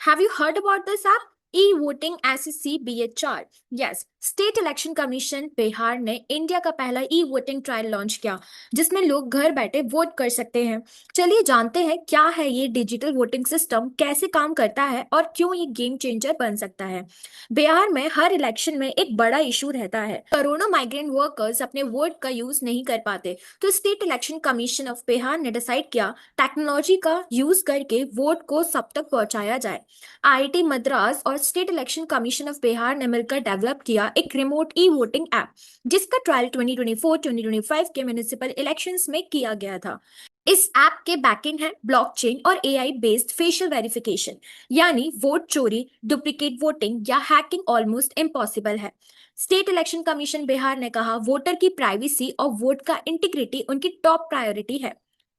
Have you heard about this app? E-Voting SEC BHR. Yes, state election commission Bihar ने India का पहला e voting trial launch किया, जिसमें लोग घर बैठे वोट कर सकते हैं। चलिए जानते हैं क्या है ये डिजिटल वोटिंग सिस्टम, कैसे काम करता है और क्यों ये गेम चेंजर बन सकता है। बिहार में हर इलेक्शन में एक बड़ा इशू रहता है, करोड़ों माइग्रेंट वर्कर्स अपने वोट का यूज नहीं कर पाते। तो state election commission of Bihar ने डिसाइड किया टेक्नोलॉजी का यूज करके वोट को सब तक पहुंचाया जाए। आईआईटी मद्रास और state election commission of Bihar ने मिलकर डेवलप किया एक रिमोट ई वोटिंग ऐप, जिसका ट्रायल 2024-2025 के म्युनिसिपल इलेक्शंस में किया गया था। इस ऐप के बैकएंड है ब्लॉकचेन और एआई बेस्ड फेशियल वेरिफिकेशन, यानी वोट चोरी, डुप्लीकेट वोटिंग या हैकिंग ऑलमोस्ट इम्पॉसिबल है। स्टेट इलेक्शन कमीशन बिहार ने कहा वोटर की प्राइवेसी और वोट का इंटीग्रिटी उनकी टॉप प्रायोरिटी है।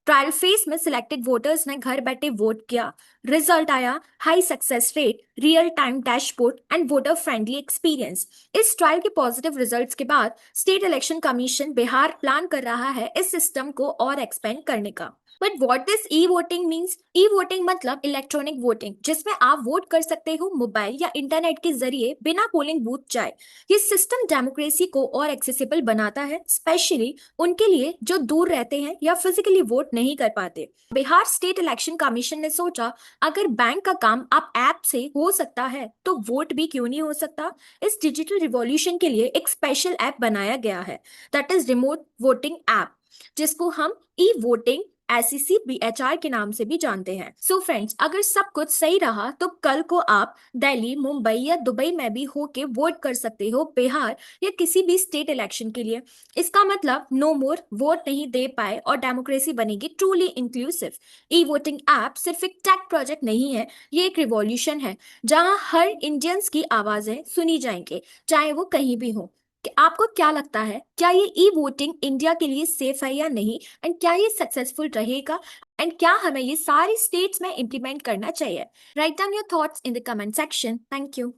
ट्रायल फेज में सिलेक्टेड वोटर्स ने घर बैठे वोट किया, रिजल्ट आया, high success rate, real time dashboard and voter friendly experience. इस ट्रायल के पॉजिटिव रिजल्ट्स के बाद state election commission Bihar plan कर रहा है इस सिस्टम को और एक्सपेंड करने का। But what this e voting means? E voting मतलब इलेक्ट्रॉनिक वोटिंग, जिसमें आप वोट कर सकते हो मोबाइल या इंटरनेट के जरिए बिना पोलिंग बूथ जाए। ये सिस्टम डेमोक्रेसी को और एक्सेसिबल बनाता है, स्पेशली उनके लिए जो दूर रहते हैं या फिजिकली वोट नहीं कर पाते। बिहार स्टेट इलेक्शन कमीशन ने सोचा अगर बैंक का काम आप ऐप से हो सकता है तो वोट भी क्यों नहीं हो सकता। इस डिजिटल रिवॉल्यूशन के लिए एक स्पेशल ऐप बनाया गया है, that is remote voting app, जिसको हम ई वोटिंग एसईसी बीएचआर के नाम से भी जानते हैं। सो फ्रेंड्स, अगर सब कुछ सही रहा तो कल को आप दिल्ली, मुंबई या दुबई में भी होके वोट कर सकते हो बिहार या किसी भी स्टेट इलेक्शन के लिए। इसका मतलब नो मोर वोट नहीं दे पाए और डेमोक्रेसी बनेगी truly inclusive. E voting app सिर्फ एक टेक प्रोजेक्ट नहीं है, ये एक रिवॉल्यूशन है जहां हर इंडियंस की आवाजें सुनी जाएंगे, चाहे वो कहीं भी हो। कि आपको क्या लगता है, क्या ये ई वोटिंग इंडिया के लिए सेफ है या नहीं, एंड क्या ये सक्सेसफुल रहेगा, एंड क्या हमें ये सारी स्टेट्स में इम्प्लीमेंट करना चाहिए? Write down your thoughts in the comment section. Thank you.